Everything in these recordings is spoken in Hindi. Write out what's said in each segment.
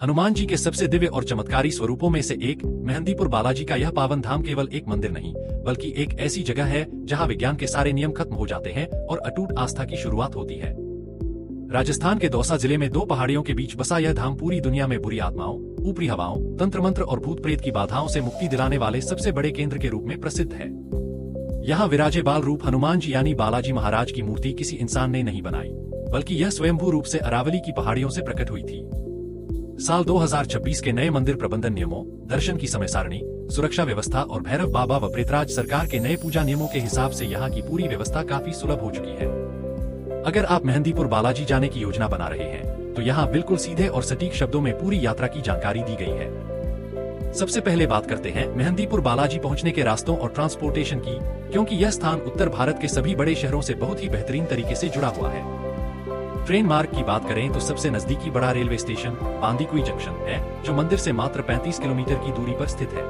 हनुमान जी के सबसे दिव्य और चमत्कारी स्वरूपों में से एक मेहंदीपुर बालाजी का यह पावन धाम केवल एक मंदिर नहीं बल्कि एक ऐसी जगह है जहां विज्ञान के सारे नियम खत्म हो जाते हैं और अटूट आस्था की शुरुआत होती है। राजस्थान के दौसा जिले में दो पहाड़ियों के बीच बसा यह धाम पूरी दुनिया में बुरी आत्माओं, ऊपरी हवाओं, तंत्र मंत्र और भूत प्रेत की बाधाओं से मुक्ति दिलाने वाले सबसे बड़े केंद्र के रूप में प्रसिद्ध है। यहाँ विराजे बाल रूप हनुमान जी यानी बालाजी महाराज की मूर्ति किसी इंसान ने नहीं बनाई, बल्कि यह स्वयंभू रूप से अरावली की पहाड़ियों से प्रकट हुई थी। साल 2026 के नए मंदिर प्रबंधन नियमों, दर्शन की समय सारणी, सुरक्षा व्यवस्था और भैरव बाबा व प्रेतराज सरकार के नए पूजा नियमों के हिसाब से यहाँ की पूरी व्यवस्था काफी सुलभ हो चुकी है। अगर आप मेहंदीपुर बालाजी जाने की योजना बना रहे हैं, तो यहाँ बिल्कुल सीधे और सटीक शब्दों में पूरी यात्रा की जानकारी दी गई है। सबसे पहले बात करते हैं मेहंदीपुर बालाजी पहुँचने के रास्तों और ट्रांसपोर्टेशन की, क्योंकि यह स्थान उत्तर भारत के सभी बड़े शहरों से बहुत ही बेहतरीन तरीके से जुड़ा हुआ है। ट्रेन मार्ग की बात करें तो सबसे नजदीकी बड़ा रेलवे स्टेशन बांदीकुई जंक्शन है, जो मंदिर से मात्र 35 किलोमीटर की दूरी पर स्थित है।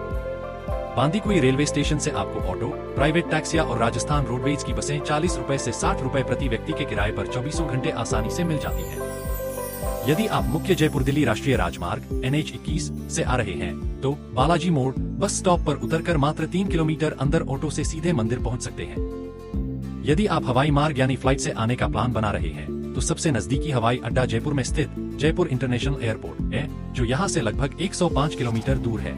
बांदीकुई रेलवे स्टेशन से आपको ऑटो, प्राइवेट टैक्सियां और राजस्थान रोडवेज की बसें 40 रुपए से 60 रुपए प्रति व्यक्ति के किराए पर 24 घंटे आसानी से मिल जाती है। यदि आप मुख्य जयपुर दिल्ली राष्ट्रीय राजमार्ग NH21 से आ रहे हैं, तो बालाजी मोड़ बस स्टॉप पर उतरकर मात्र 3 किलोमीटर अंदर ऑटो से सीधे मंदिर पहुंच सकते हैं। यदि आप हवाई मार्ग यानी फ्लाइट से आने का प्लान बना रहे हैं, तो सबसे नजदीकी हवाई अड्डा जयपुर में स्थित जयपुर इंटरनेशनल एयरपोर्ट है, जो यहाँ से लगभग 105 किलोमीटर दूर है।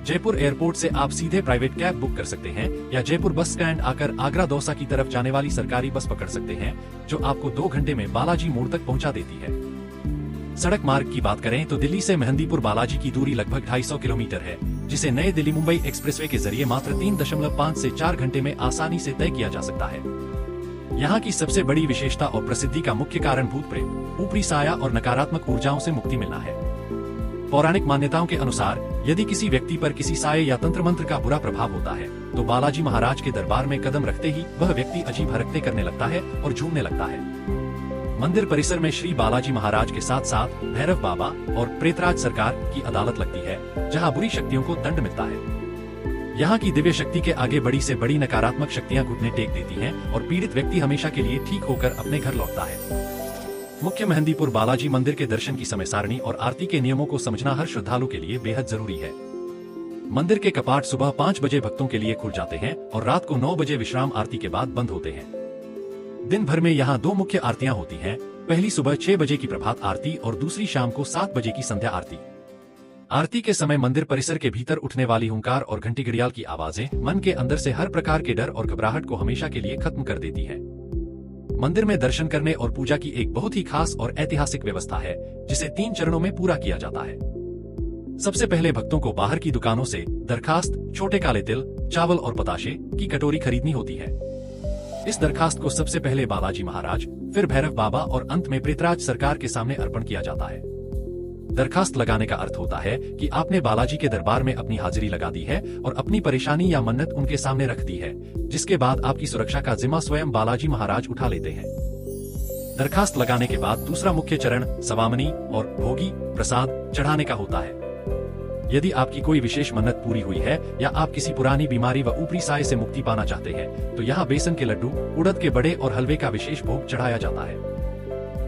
जयपुर एयरपोर्ट से आप सीधे प्राइवेट कैब बुक कर सकते हैं या जयपुर बस स्टैंड आकर आगरा दौसा की तरफ जाने वाली सरकारी बस पकड़ सकते हैं, जो आपको 2 घंटे में बालाजी मोड़ तक पहुँचा देती है। सड़क मार्ग की बात करें तो दिल्ली से मेहंदीपुर बालाजी की दूरी लगभग 250 किलोमीटर है, जिसे नए दिल्ली मुंबई एक्सप्रेसवे के जरिए मात्र 3.5 से 4 घंटे में आसानी से तय किया जा सकता है। यहाँ की सबसे बड़ी विशेषता और प्रसिद्धि का मुख्य कारण भूत प्रेत, ऊपरी साया और नकारात्मक ऊर्जाओं से मुक्ति मिलना है। पौराणिक मान्यताओं के अनुसार यदि किसी व्यक्ति पर किसी साये या तंत्र मंत्र का बुरा प्रभाव होता है, तो बालाजी महाराज के दरबार में कदम रखते ही वह व्यक्ति अजीब हरकतें करने लगता है और झूमने लगता है। मंदिर परिसर में श्री बालाजी महाराज के साथ साथ भैरव बाबा और प्रेतराज सरकार की अदालत लगती है, जहाँ बुरी शक्तियों को दंड मिलता है। यहाँ की दिव्य शक्ति के आगे बड़ी से बड़ी नकारात्मक शक्तियाँ घुटने टेक देती हैं और पीड़ित व्यक्ति हमेशा के लिए ठीक होकर अपने घर लौटता है। मुख्य मेहंदीपुर बालाजी मंदिर के दर्शन की समय सारणी और आरती के नियमों को समझना हर श्रद्धालु के लिए बेहद जरूरी है। मंदिर के कपाट सुबह 5 बजे भक्तों के लिए खुल जाते हैं और रात को 9 बजे विश्राम आरती के बाद बंद होते हैं। दिन भर में यहाँ 2 मुख्य आरतियाँ होती हैं, पहली सुबह 6 बजे की प्रभात आरती और दूसरी शाम को 7 बजे की संध्या आरती। आरती के समय मंदिर परिसर के भीतर उठने वाली हुंकार और घंटी घड़ियाल की आवाजें मन के अंदर से हर प्रकार के डर और घबराहट को हमेशा के लिए खत्म कर देती है। मंदिर में दर्शन करने और पूजा की एक बहुत ही खास और ऐतिहासिक व्यवस्था है, जिसे 3 चरणों में पूरा किया जाता है। सबसे पहले भक्तों को बाहर की दुकानों से दरखास्त, छोटे काले तिल, चावल और पताशे की कटोरी खरीदनी होती है। इस दरखास्त को सबसे पहले बालाजी महाराज, फिर भैरव बाबा और अंत में प्रेतराज सरकार के सामने अर्पण किया जाता है। दरखास्त लगाने का अर्थ होता है कि आपने बालाजी के दरबार में अपनी हाजिरी लगा दी है और अपनी परेशानी या मन्नत उनके सामने रख दी है, जिसके बाद आपकी सुरक्षा का जिम्मा स्वयं बालाजी महाराज उठा लेते हैं। दरखास्त लगाने के बाद दूसरा मुख्य चरण सवामनी और भोगी प्रसाद चढ़ाने का होता है। यदि आपकी कोई विशेष मन्नत पूरी हुई है या आप किसी पुरानी बीमारी व ऊपरी साये से मुक्ति पाना चाहते हैं, तो यहाँ बेसन के लड्डू, उड़द के बड़े और हलवे का विशेष भोग चढ़ाया जाता है।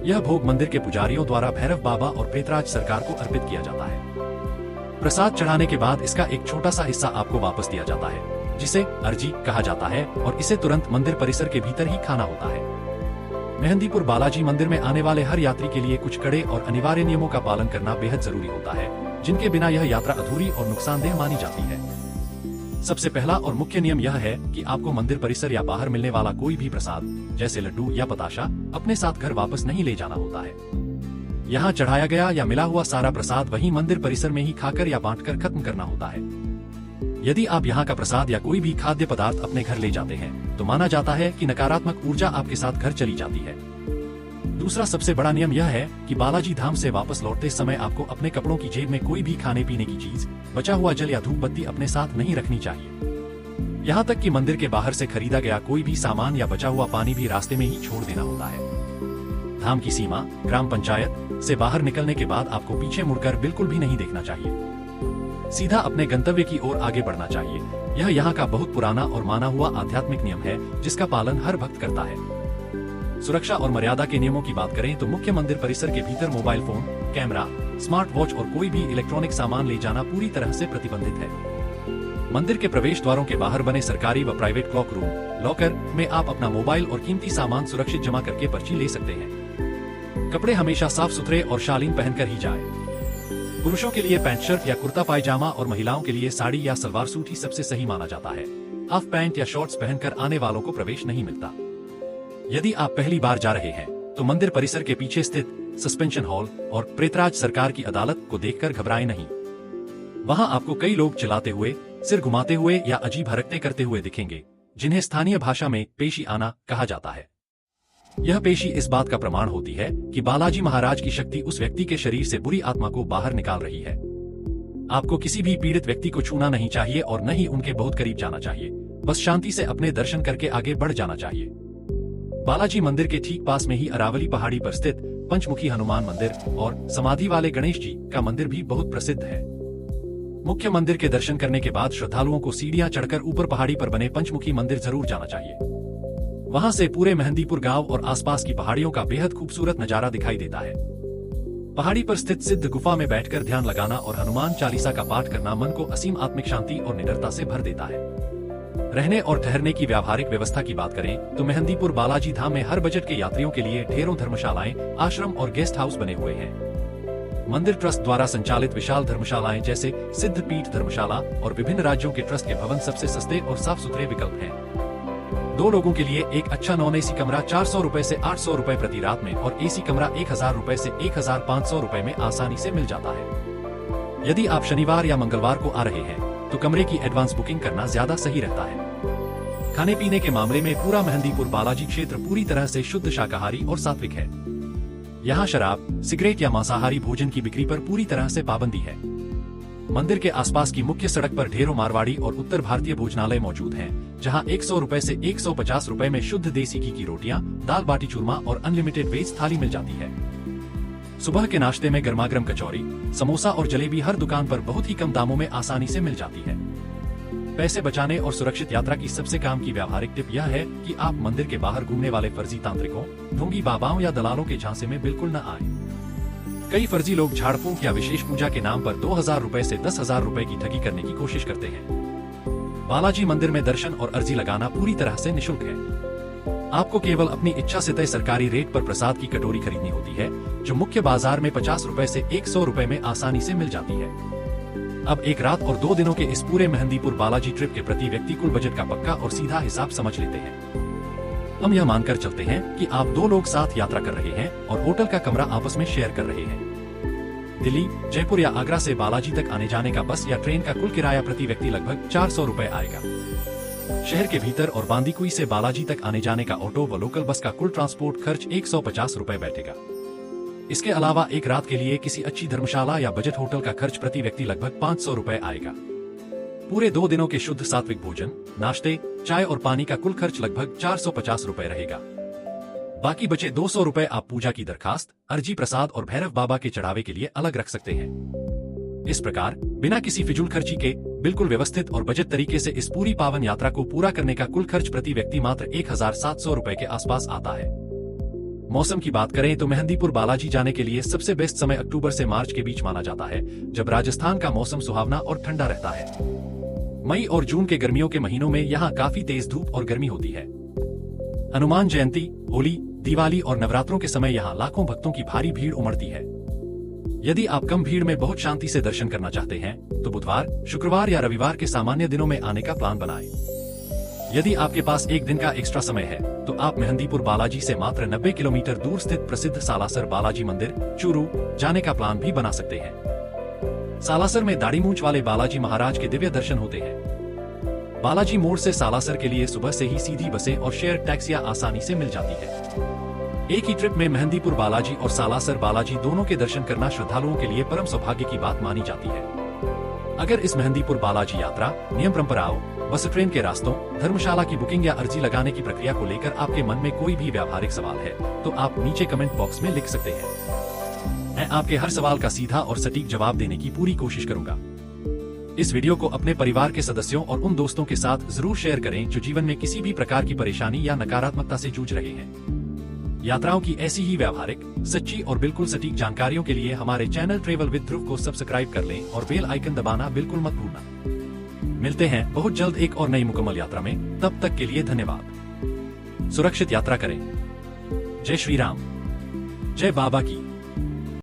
यह भोग मंदिर के पुजारियों द्वारा भैरव बाबा और प्रेतराज सरकार को अर्पित किया जाता है। प्रसाद चढ़ाने के बाद इसका एक छोटा सा हिस्सा आपको वापस दिया जाता है, जिसे अर्जी कहा जाता है और इसे तुरंत मंदिर परिसर के भीतर ही खाना होता है। मेहंदीपुर बालाजी मंदिर में आने वाले हर यात्री के लिए कुछ कड़े और अनिवार्य नियमों का पालन करना बेहद जरूरी होता है, जिनके बिना यह यात्रा अधूरी और नुकसानदेह मानी जाती है। सबसे पहला और मुख्य नियम यह है कि आपको मंदिर परिसर या बाहर मिलने वाला कोई भी प्रसाद, जैसे लड्डू या बताशा, अपने साथ घर वापस नहीं ले जाना होता है। यहाँ चढ़ाया गया या मिला हुआ सारा प्रसाद वहीं मंदिर परिसर में ही खाकर या बांटकर खत्म करना होता है। यदि आप यहाँ का प्रसाद या कोई भी खाद्य पदार्थ अपने घर ले जाते हैं, तो माना जाता है कि नकारात्मक ऊर्जा आपके साथ घर चली जाती है। दूसरा सबसे बड़ा नियम यह है कि बालाजी धाम से वापस लौटते समय आपको अपने कपड़ों की जेब में कोई भी खाने पीने की चीज, बचा हुआ जल या धूप बत्ती अपने साथ नहीं रखनी चाहिए। यहाँ तक कि मंदिर के बाहर से खरीदा गया कोई भी सामान या बचा हुआ पानी भी रास्ते में ही छोड़ देना होता है। धाम की सीमा ग्राम पंचायत से बाहर निकलने के बाद आपको पीछे मुड़कर बिल्कुल भी नहीं देखना चाहिए। सीधा अपने गंतव्य की ओर आगे बढ़ना चाहिए। यह यहाँ का बहुत पुराना और माना हुआ आध्यात्मिक नियम है, जिसका पालन हर भक्त करता है। सुरक्षा और मर्यादा के नियमों की बात करें तो मुख्य मंदिर परिसर के भीतर mobile phone, camera, smart watch और कोई भी इलेक्ट्रॉनिक सामान ले जाना पूरी तरह से प्रतिबंधित है। मंदिर के प्रवेश द्वारों के बाहर बने सरकारी व प्राइवेट क्लॉक रूम, लॉकर में आप अपना मोबाइल और कीमती सामान सुरक्षित जमा करके पर्ची ले सकते हैं। कपड़े हमेशा साफ सुथरे और शालीन पहनकर ही जाएं। पुरुषों के लिए पैंट शर्ट या कुर्ता पायजामा और महिलाओं के लिए साड़ी या सलवार सूट ही सबसे सही माना जाता है। हाफ पैंट या शॉर्ट्स पहनकर आने वालों को प्रवेश नहीं मिलता। यदि आप पहली बार जा रहे हैं तो मंदिर परिसर के पीछे स्थित सस्पेंशन हॉल और प्रेतराज सरकार की अदालत को देखकर घबराएं नहीं। वहां आपको कई लोग चिल्लाते हुए, सिर घुमाते हुए या अजीब हरकतें करते हुए दिखेंगे, जिन्हें स्थानीय भाषा में पेशी आना कहा जाता है। यह पेशी इस बात का प्रमाण होती है कि बालाजी महाराज की शक्ति उस व्यक्ति के शरीर से बुरी आत्मा को बाहर निकाल रही है। आपको किसी भी पीड़ित व्यक्ति को छूना नहीं चाहिए और न ही उनके बहुत करीब जाना चाहिए। बस शांति से अपने दर्शन करके आगे बढ़ जाना चाहिए। बालाजी मंदिर के ठीक पास में ही अरावली पहाड़ी पर स्थित पंचमुखी हनुमान मंदिर और समाधि वाले गणेश जी का मंदिर भी बहुत प्रसिद्ध है। मुख्य मंदिर के दर्शन करने के बाद श्रद्धालुओं को सीढ़ियां चढ़कर ऊपर पहाड़ी पर बने पंचमुखी मंदिर जरूर जाना चाहिए। वहां से पूरे मेहंदीपुर गांव और आसपास की पहाड़ियों का बेहद खूबसूरत नजारा दिखाई देता है। पहाड़ी पर स्थित सिद्ध गुफा में बैठकर ध्यान लगाना और हनुमान चालीसा का पाठ करना मन को असीम आत्मिक शांति और निडरता से भर देता है। रहने और ठहरने की व्यावहारिक व्यवस्था की बात करें तो मेहंदीपुर बालाजी धाम में हर बजट के यात्रियों के लिए ढेरों धर्मशालाएं, आश्रम और गेस्ट हाउस बने हुए हैं। मंदिर ट्रस्ट द्वारा संचालित विशाल धर्मशालाएं जैसे सिद्ध पीठ धर्मशाला और विभिन्न राज्यों के ट्रस्ट के भवन सबसे सस्ते और साफ सुथरे विकल्प हैं। 2 लोगों के लिए एक अच्छा नॉन एसी कमरा 400 रुपए से 800 रुपए प्रति रात में और एसी कमरा 1000 रुपए से 1500 रुपए में आसानी से मिल जाता है। यदि आप शनिवार या मंगलवार को आ रहे हैं तो कमरे की एडवांस बुकिंग करना ज्यादा सही रहता है। खाने पीने के मामले में पूरा मेहंदीपुर बालाजी क्षेत्र पूरी तरह से शुद्ध शाकाहारी और सात्विक है। यहाँ शराब, सिगरेट या मांसाहारी भोजन की बिक्री पर पूरी तरह से पाबंदी है। मंदिर के आसपास की मुख्य सड़क पर ढेरों मारवाड़ी और उत्तर भारतीय भोजनालय मौजूद हैं, जहाँ 100 रुपए से 150 रुपए में शुद्ध देसी घी की रोटियां, दाल बाटी चूरमा और अनलिमिटेड वेज थाली मिल जाती है। सुबह के नाश्ते में गर्मागर्म कचौरी, समोसा और जलेबी हर दुकान पर बहुत ही कम दामों में आसानी से मिल जाती है। पैसे बचाने और सुरक्षित यात्रा की सबसे काम की व्यावहारिक टिप यह है कि आप मंदिर के बाहर घूमने वाले फर्जी तांत्रिकों, ढोंगी बाबाओं या दलालों के झांसे में बिल्कुल न आए। कई फर्जी लोग झाड़ फूंक या विशेष पूजा के नाम पर 2000 रुपए से 10,000 रुपए की ठगी करने की कोशिश करते हैं। बालाजी मंदिर में दर्शन और अर्जी लगाना पूरी तरह से निःशुल्क है। आपको केवल अपनी इच्छा से तय सरकारी रेट पर प्रसाद की कटोरी खरीदनी होती है, जो मुख्य बाजार में 50 रुपए से 100 रुपए में आसानी से मिल जाती है। अब एक रात और 2 दिनों के इस पूरे मेहंदीपुर बालाजी ट्रिप के प्रति व्यक्ति कुल बजट का पक्का और सीधा हिसाब समझ लेते हैं। हम यह मानकर चलते हैं कि आप 2 लोग साथ यात्रा कर रहे हैं और होटल का कमरा आपस में शेयर कर रहे हैं। दिल्ली, जयपुर या आगरा से बालाजी तक आने जाने का बस या ट्रेन का कुल किराया प्रति व्यक्ति लगभग 400 रुपए आएगा। शहर के भीतर और बांदीकुई से बालाजी तक आने जाने का ऑटो व लोकल बस का कुल ट्रांसपोर्ट खर्च 150 रुपए बैठेगा। इसके अलावा एक रात के लिए किसी अच्छी धर्मशाला या बजट होटल का खर्च प्रति व्यक्ति लगभग 500 रुपए आएगा। पूरे 2 दिनों के शुद्ध सात्विक भोजन, नाश्ते, चाय और पानी का कुल खर्च लगभग 450 रुपए रहेगा। बाकी बचे 200 रुपए आप पूजा की दरखास्त, अर्जी प्रसाद और भैरव बाबा के चढ़ावे के लिए अलग रख सकते हैं। इस प्रकार बिना किसी फिजूल खर्ची के बिल्कुल व्यवस्थित और बजट तरीके से इस पूरी पावन यात्रा को पूरा करने का कुल खर्च प्रति व्यक्ति मात्र 1700 रुपए के आसपास आता है। मौसम की बात करें तो मेहंदीपुर बालाजी जाने के लिए सबसे बेस्ट समय अक्टूबर से मार्च के बीच माना जाता है, जब राजस्थान का मौसम सुहावना और ठंडा रहता है। मई और जून के गर्मियों के महीनों में यहाँ काफी तेज धूप और गर्मी होती है। हनुमान जयंती, होली, दिवाली और नवरात्रों के समय यहाँ लाखों भक्तों की भारी भीड़ उमड़ती है। यदि आप कम भीड़ में बहुत शांति से दर्शन करना चाहते हैं तो बुधवार, शुक्रवार या रविवार के सामान्य दिनों में आने का प्लान बनाएं। यदि आपके पास एक दिन का एक्स्ट्रा समय है तो आप मेहंदीपुर बालाजी से मात्र 90 किलोमीटर दूर स्थित प्रसिद्ध सालासर बालाजी मंदिर, चूरू, जाने का प्लान भी बना सकते हैं। सालासर में दाढ़ी मूंछ वाले बालाजी महाराज के दिव्य दर्शन होते हैं। बालाजी मोड़ से सालासर के लिए सुबह से ही सीधी बसें और शेयर टैक्सियां आसानी से मिल जाती है। एक ही ट्रिप में मेहंदीपुर बालाजी और सालासर बालाजी दोनों के दर्शन करना श्रद्धालुओं के लिए परम सौभाग्य की बात मानी जाती है। अगर इस मेहंदीपुर बालाजी यात्रा, नियम परंपराओं, बस ट्रेन के रास्तों, धर्मशाला की बुकिंग या अर्जी लगाने की प्रक्रिया को लेकर आपके मन में कोई भी व्यावहारिक सवाल है तो आप नीचे कमेंट बॉक्स में लिख सकते हैं। मैं आपके हर सवाल का सीधा और सटीक जवाब देने की पूरी कोशिश करूंगा। इस वीडियो को अपने परिवार के सदस्यों और उन दोस्तों के साथ जरूर शेयर करें जो जीवन में किसी भी प्रकार की परेशानी या नकारात्मकता से जूझ रहे हैं। यात्राओं की ऐसी ही व्यावहारिक, सच्ची और बिल्कुल सटीक जानकारियों के लिए हमारे चैनल ट्रेवल विद ध्रुव को सब्सक्राइब कर लें और बेल आइकन दबाना बिल्कुल मत भूलना। मिलते हैं बहुत जल्द एक और नई मुकम्मल यात्रा में, तब तक के लिए धन्यवाद। सुरक्षित यात्रा करें। जय श्री राम। जय बाबा की।